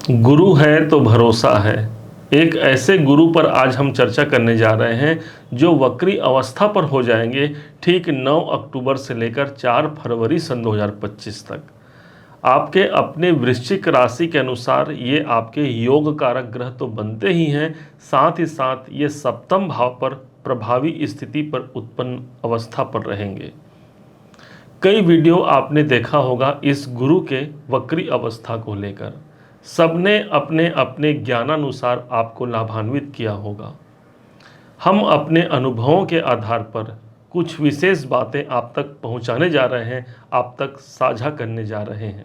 गुरु है तो भरोसा है। एक ऐसे गुरु पर आज हम चर्चा करने जा रहे हैं जो वक्री अवस्था पर हो जाएंगे ठीक 9 अक्टूबर से लेकर 4 फरवरी सन 2025 तक। आपके अपने वृश्चिक राशि के अनुसार ये आपके योग कारक ग्रह तो बनते ही हैं, साथ ही साथ ये सप्तम भाव पर प्रभावी स्थिति पर उत्पन्न अवस्था पर रहेंगे। कई वीडियो आपने देखा होगा इस गुरु के वक्री अवस्था को लेकर। सबने अपने अपने ज्ञानानुसार आपको लाभान्वित किया होगा। हम अपने अनुभवों के आधार पर कुछ विशेष बातें आप तक पहुंचाने जा रहे हैं, आप तक साझा करने जा रहे हैं।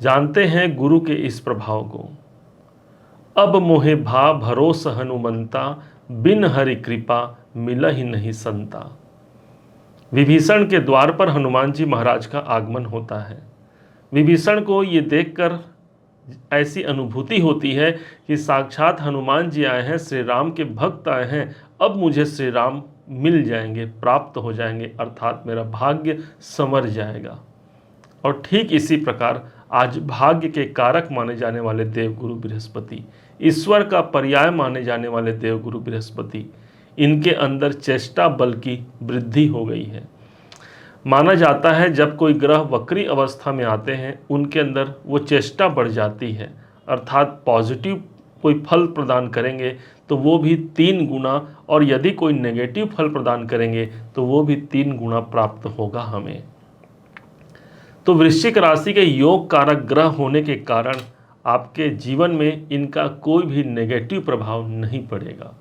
जानते हैं गुरु के इस प्रभाव को। अब मोहे भा भरोस हनुमंता, बिन हरि कृपा मिला ही नहीं संता। विभीषण के द्वार पर हनुमान जी महाराज का आगमन होता है। विभीषण को ये देखकर ऐसी अनुभूति होती है कि साक्षात हनुमान जी आए हैं, श्री राम के भक्त आए हैं, अब मुझे श्री राम मिल जाएंगे, प्राप्त हो जाएंगे, अर्थात मेरा भाग्य संवर जाएगा। और ठीक इसी प्रकार आज भाग्य के कारक माने जाने वाले देवगुरु बृहस्पति, ईश्वर का पर्याय माने जाने वाले देवगुरु बृहस्पति, इनके अंदर चेष्टा बल की वृद्धि हो गई है। माना जाता है जब कोई ग्रह वक्री अवस्था में आते हैं उनके अंदर वो चेष्टा बढ़ जाती है, अर्थात पॉजिटिव कोई फल प्रदान करेंगे तो वो भी 3 गुना, और यदि कोई नेगेटिव फल प्रदान करेंगे तो वो भी 3 गुना प्राप्त होगा हमें। तो वृश्चिक राशि के योग कारक ग्रह होने के कारण आपके जीवन में इनका कोई भी नेगेटिव प्रभाव नहीं पड़ेगा।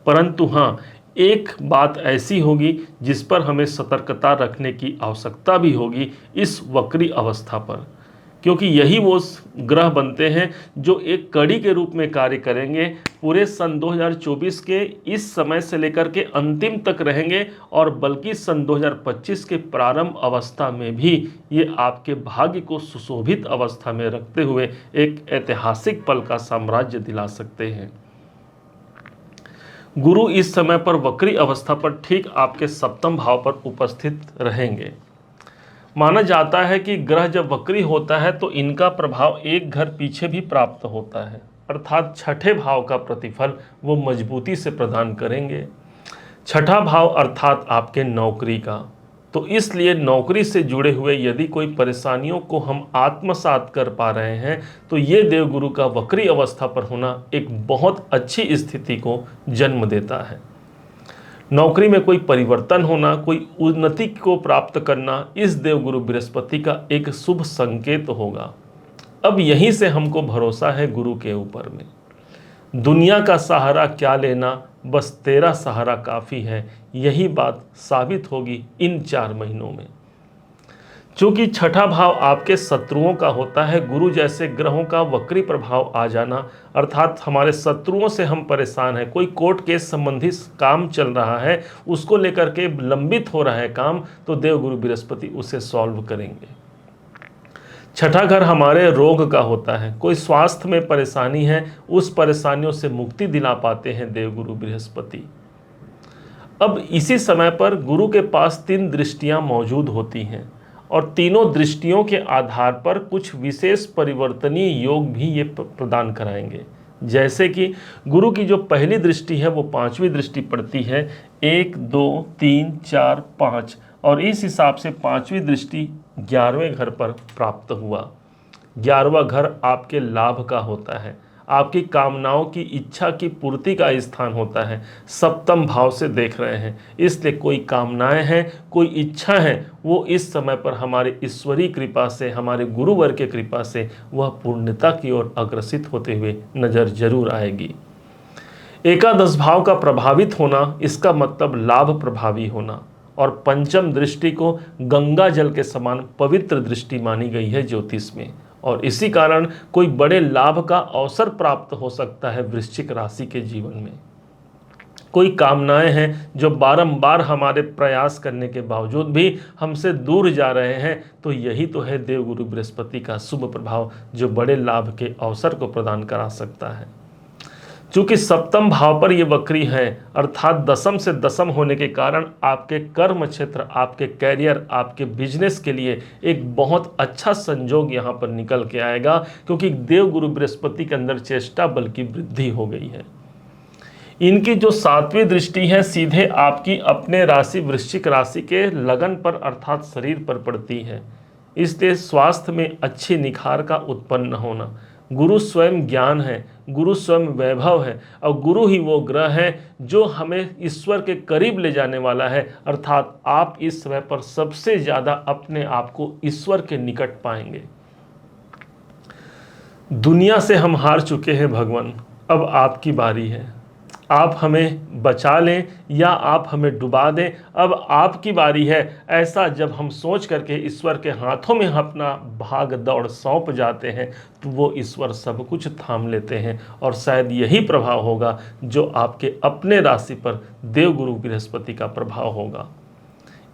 परंतु हाँ, एक बात ऐसी होगी जिस पर हमें सतर्कता रखने की आवश्यकता भी होगी इस वक्री अवस्था पर, क्योंकि यही वो ग्रह बनते हैं जो एक कड़ी के रूप में कार्य करेंगे, पूरे सन 2024 के इस समय से लेकर के अंतिम तक रहेंगे, और बल्कि सन 2025 के प्रारंभ अवस्था में भी ये आपके भाग्य को सुशोभित अवस्था में रखते हुए एक ऐतिहासिक पल का साम्राज्य दिला सकते हैं। गुरु इस समय पर वक्री अवस्था पर ठीक आपके सप्तम भाव पर उपस्थित रहेंगे। माना जाता है कि ग्रह जब वक्री होता है तो इनका प्रभाव एक घर पीछे भी प्राप्त होता है, अर्थात छठे भाव का प्रतिफल वो मजबूती से प्रदान करेंगे। छठा भाव अर्थात आपके नौकरी का, तो इसलिए नौकरी से जुड़े हुए यदि कोई परेशानियों को हम आत्मसात कर पा रहे हैं तो ये देवगुरु का वक्री अवस्था पर होना एक बहुत अच्छी स्थिति को जन्म देता है। नौकरी में कोई परिवर्तन होना, कोई उन्नति को प्राप्त करना इस देवगुरु बृहस्पति का एक शुभ संकेत होगा। अब यहीं से हमको भरोसा है गुरु के ऊपर में। दुनिया का सहारा क्या लेना, बस तेरा सहारा काफ़ी है, यही बात साबित होगी इन 4 महीनों में। चूँकि छठा भाव आपके शत्रुओं का होता है, गुरु जैसे ग्रहों का वक्री प्रभाव आ जाना, अर्थात हमारे शत्रुओं से हम परेशान हैं, कोई कोर्ट केस संबंधी काम चल रहा है, उसको लेकर के लंबित हो रहा है काम, तो देवगुरु बृहस्पति उसे सॉल्व करेंगे। छठा घर हमारे रोग का होता है, कोई स्वास्थ्य में परेशानी है, उस परेशानियों से मुक्ति दिला पाते हैं देवगुरु बृहस्पति। अब इसी समय पर गुरु के पास 3 दृष्टियां मौजूद होती हैं, और तीनों दृष्टियों के आधार पर कुछ विशेष परिवर्तनीय योग भी ये प्रदान कराएंगे। जैसे कि गुरु की जो पहली दृष्टि है वो 5वीं दृष्टि पड़ती है, 1 2 3 4 5, और इस हिसाब से 5वीं दृष्टि 11वें घर पर प्राप्त हुआ। 11वां घर आपके लाभ का होता है, आपकी कामनाओं की इच्छा की पूर्ति का स्थान होता है, सप्तम भाव से देख रहे हैं, इसलिए कोई कामनाएं हैं, कोई इच्छा है, वो इस समय पर हमारे ईश्वरीय कृपा से, हमारे गुरुवर के कृपा से वह पूर्णता की ओर अग्रसित होते हुए नजर जरूर आएगी। एकादश भाव का प्रभावित होना, इसका मतलब लाभ प्रभावी होना, और पंचम दृष्टि को गंगा जल के समान पवित्र दृष्टि मानी गई है ज्योतिष में, और इसी कारण कोई बड़े लाभ का अवसर प्राप्त हो सकता है वृश्चिक राशि के जीवन में। कोई कामनाएं हैं जो बारंबार हमारे प्रयास करने के बावजूद भी हमसे दूर जा रहे हैं, तो यही तो है देवगुरु बृहस्पति का शुभ प्रभाव जो बड़े लाभ के अवसर को प्रदान करा सकता है। चूंकि सप्तम भाव पर ये वक्री है, अर्थात दसम से दसम होने के कारण आपके कर्म क्षेत्र, आपके कैरियर, आपके बिजनेस के लिए एक बहुत अच्छा संजोग यहाँ पर निकल के आएगा, क्योंकि देव गुरु बृहस्पति के अंदर चेष्टा बल की वृद्धि हो गई है। इनकी जो सातवीं दृष्टि है सीधे आपकी अपने राशि वृश्चिक राशि के लगन पर अर्थात शरीर पर पड़ती है। इसलिए स्वास्थ्य में अच्छी निखार का उत्पन्न होना। गुरु स्वयं ज्ञान है, गुरु स्वयं वैभव है, और गुरु ही वो ग्रह है जो हमें ईश्वर के करीब ले जाने वाला है। अर्थात आप इस समय पर सबसे ज़्यादा अपने आप को ईश्वर के निकट पाएंगे। दुनिया से हम हार चुके हैं भगवान, अब आपकी बारी है। आप हमें बचा लें या आप हमें डुबा दें, अब आपकी बारी है। ऐसा जब हम सोच करके ईश्वर के हाथों में अपना भाग दौड़ सौंप जाते हैं तो वो ईश्वर सब कुछ थाम लेते हैं, और शायद यही प्रभाव होगा जो आपके अपने राशि पर देवगुरु बृहस्पति का प्रभाव होगा।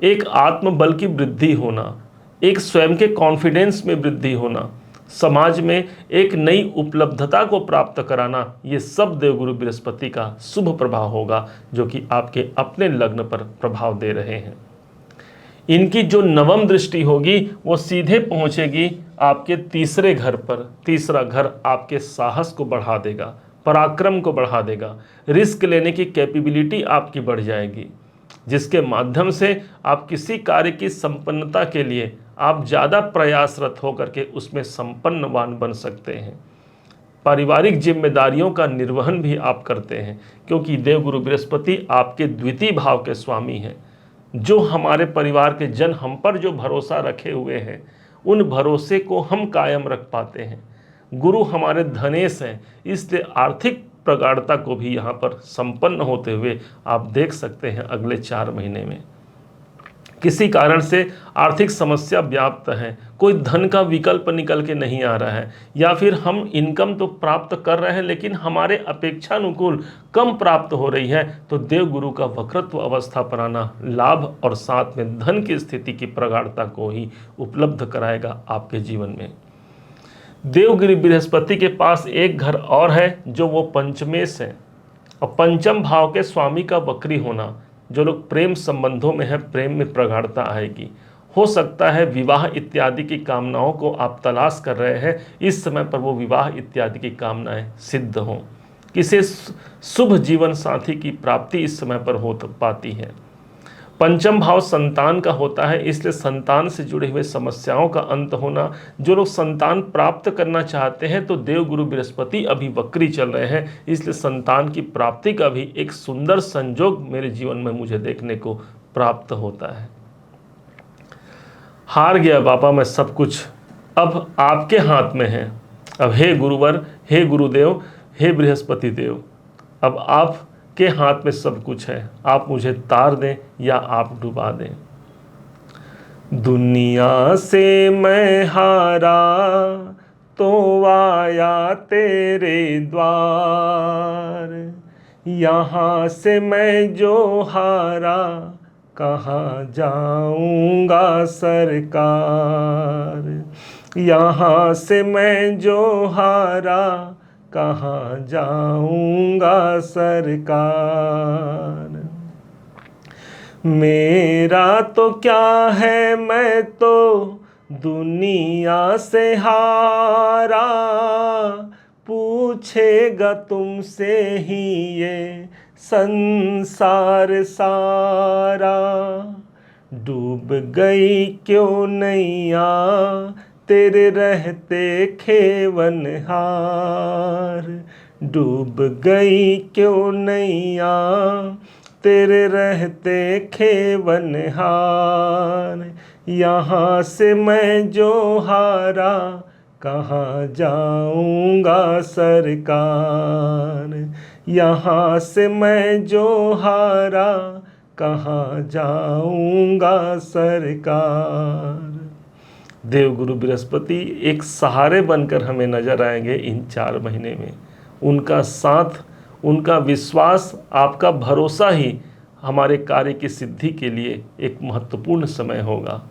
एक आत्मबल की वृद्धि होना, एक स्वयं के कॉन्फिडेंस में वृद्धि होना, समाज में एक नई उपलब्धता को प्राप्त कराना, ये सब देवगुरु बृहस्पति का शुभ प्रभाव होगा जो कि आपके अपने लग्न पर प्रभाव दे रहे हैं। इनकी जो नवम दृष्टि होगी वो सीधे पहुंचेगी आपके तीसरे घर पर। तीसरा घर आपके साहस को बढ़ा देगा, पराक्रम को बढ़ा देगा, रिस्क लेने की कैपेबिलिटी आपकी बढ़ जाएगी, जिसके माध्यम से आप किसी कार्य की संपन्नता के लिए आप ज़्यादा प्रयासरत होकर के उसमें संपन्नवान बन सकते हैं। पारिवारिक जिम्मेदारियों का निर्वहन भी आप करते हैं, क्योंकि देवगुरु बृहस्पति आपके द्वितीय भाव के स्वामी हैं। जो हमारे परिवार के जन हम पर जो भरोसा रखे हुए हैं, उन भरोसे को हम कायम रख पाते हैं। गुरु हमारे धनेश हैं, इसलिए आर्थिक प्रगाढ़ता को भी यहाँ पर संपन्न होते हुए आप देख सकते हैं। अगले 4 महीने में किसी कारण से आर्थिक समस्या व्याप्त है, कोई धन का विकल्प निकल के नहीं आ रहा है, या फिर हम इनकम तो प्राप्त कर रहे हैं लेकिन हमारे अपेक्षानुकूल कम प्राप्त हो रही है, तो देवगुरु का वक्रत्व अवस्था पर आना लाभ और साथ में धन की स्थिति की प्रगाढ़ता को ही उपलब्ध कराएगा आपके जीवन में। देवगिरि बृहस्पति के पास एक घर और है जो वो पंचमेश है, और पंचम भाव के स्वामी का वक्री होना। जो लोग प्रेम संबंधों में है, प्रेम में प्रगाढ़ता आएगी। हो सकता है विवाह इत्यादि की कामनाओं को आप तलाश कर रहे हैं, इस समय पर वो विवाह इत्यादि की कामनाएं सिद्ध हों। किसी शुभ जीवन साथी की प्राप्ति इस समय पर हो पाती है। पंचम भाव संतान का होता है, इसलिए संतान से जुड़े हुए समस्याओं का अंत होना। जो लोग संतान प्राप्त करना चाहते हैं तो देवगुरु बृहस्पति अभी वक्री चल रहे हैं, इसलिए संतान की प्राप्ति का भी एक सुंदर संजोग मेरे जीवन में मुझे देखने को प्राप्त होता है। हार गया पापा मैं सब कुछ, अब आपके हाथ में है। अब हे गुरुवर, हे गुरुदेव, हे बृहस्पति देव, अब आप के हाथ में सब कुछ है। आप मुझे तार दें या आप डुबा दें। दुनिया से मैं हारा तो आया तेरे द्वार, यहाँ से मैं जो हारा कहाँ जाऊँगा सरकार। यहाँ से मैं जो हारा कहाँ जाऊँगा सरकार। मेरा तो क्या है, मैं तो दुनिया से हारा, पूछेगा तुमसे ही ये संसार सारा। डूब गई क्यों नैया तेरे रहते खेवनहार। डूब गई क्यों नैया तेरे रहते खेवनहार। यहाँ से मैं जो हारा कहाँ जाऊँगा सरकार। यहाँ से मैं जो हारा कहाँ जाऊँगा सरकार। देवगुरु बृहस्पति एक सहारे बनकर हमें नजर आएंगे इन 4 महीने में। उनका साथ, उनका विश्वास, आपका भरोसा ही हमारे कार्य की सिद्धि के लिए एक महत्वपूर्ण समय होगा।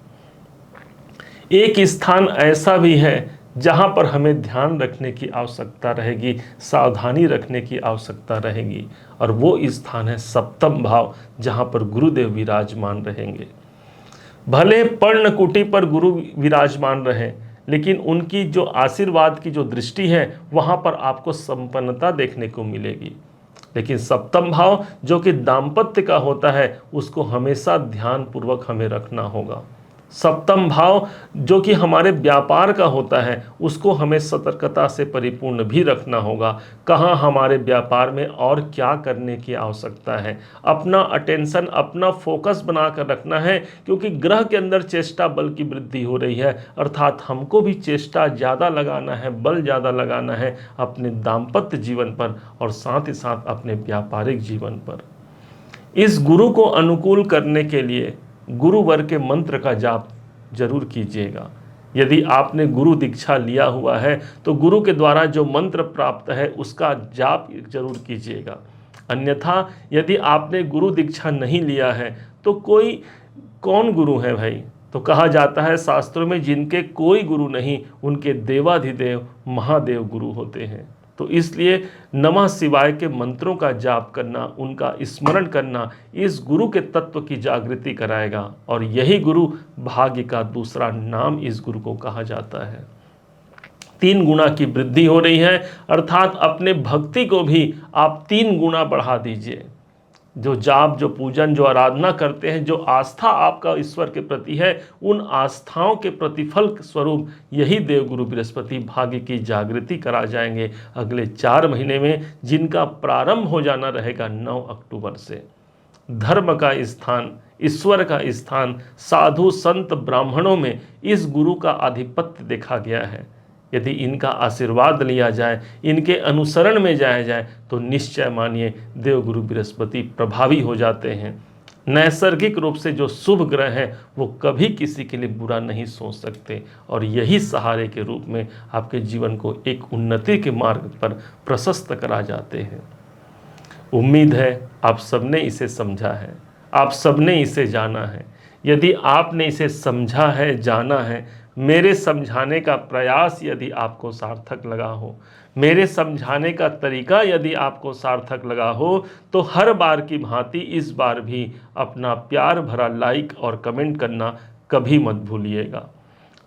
एक स्थान ऐसा भी है जहाँ पर हमें ध्यान रखने की आवश्यकता रहेगी, सावधानी रखने की आवश्यकता रहेगी, और वो स्थान है सप्तम भाव, जहाँ पर गुरुदेव विराजमान रहेंगे। भले पर्णकुटी पर गुरु विराजमान रहे, लेकिन उनकी जो आशीर्वाद की जो दृष्टि है वहाँ पर आपको संपन्नता देखने को मिलेगी। लेकिन सप्तम भाव जो कि दाम्पत्य का होता है, उसको हमेशा ध्यान पूर्वक हमें रखना होगा। सप्तम भाव जो कि हमारे व्यापार का होता है, उसको हमें सतर्कता से परिपूर्ण भी रखना होगा। कहाँ हमारे व्यापार में और क्या करने की आवश्यकता है, अपना अटेंशन, अपना फोकस बनाकर रखना है, क्योंकि ग्रह के अंदर चेष्टा बल की वृद्धि हो रही है, अर्थात हमको भी चेष्टा ज़्यादा लगाना है, बल ज़्यादा लगाना है अपने दाम्पत्य जीवन पर और साथ ही साथ अपने व्यापारिक जीवन पर। इस गुरु को अनुकूल करने के लिए गुरुवर के मंत्र का जाप जरूर कीजिएगा। यदि आपने गुरु दीक्षा लिया हुआ है तो गुरु के द्वारा जो मंत्र प्राप्त है उसका जाप जरूर कीजिएगा। अन्यथा यदि आपने गुरु दीक्षा नहीं लिया है तो कौन गुरु है भाई? तो कहा जाता है शास्त्रों में, जिनके कोई गुरु नहीं उनके देवाधिदेव महादेव गुरु होते हैं। तो इसलिए नमः शिवाय के मंत्रों का जाप करना, उनका स्मरण करना इस गुरु के तत्व की जागृति कराएगा, और यही गुरु भाग्य का दूसरा नाम इस गुरु को कहा जाता है। 3 गुना की वृद्धि हो रही है, अर्थात अपने भक्ति को भी आप 3 गुना बढ़ा दीजिए। जो जाप, जो पूजन, जो आराधना करते हैं, जो आस्था आपका ईश्वर के प्रति है, उन आस्थाओं के प्रतिफल स्वरूप यही देवगुरु बृहस्पति भाग्य की जागृति करा जाएंगे अगले 4 महीने में, जिनका प्रारंभ हो जाना रहेगा 9 अक्टूबर से। धर्म का स्थान, ईश्वर का स्थान, साधु संत ब्राह्मणों में इस गुरु का आधिपत्य देखा गया है। यदि इनका आशीर्वाद लिया जाए, इनके अनुसरण में जाया जाए, तो निश्चय मानिए देवगुरु बृहस्पति प्रभावी हो जाते हैं। नैसर्गिक रूप से जो शुभ ग्रह हैं वो कभी किसी के लिए बुरा नहीं सोच सकते, और यही सहारे के रूप में आपके जीवन को एक उन्नति के मार्ग पर प्रशस्त करा जाते हैं। उम्मीद है आप सबने इसे समझा है, आप सबने इसे जाना है। यदि आपने इसे समझा है, जाना है, मेरे समझाने का प्रयास यदि आपको सार्थक लगा हो, मेरे समझाने का तरीका यदि आपको सार्थक लगा हो, तो हर बार की भांति इस बार भी अपना प्यार भरा लाइक और कमेंट करना कभी मत भूलिएगा।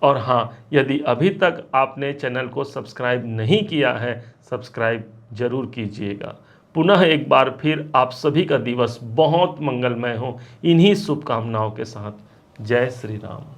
और हाँ, यदि अभी तक आपने चैनल को सब्सक्राइब नहीं किया है, सब्सक्राइब जरूर कीजिएगा। पुनः एक बार फिर आप सभी का दिवस बहुत मंगलमय हो, इन्हीं शुभकामनाओं के साथ। जय श्री राम।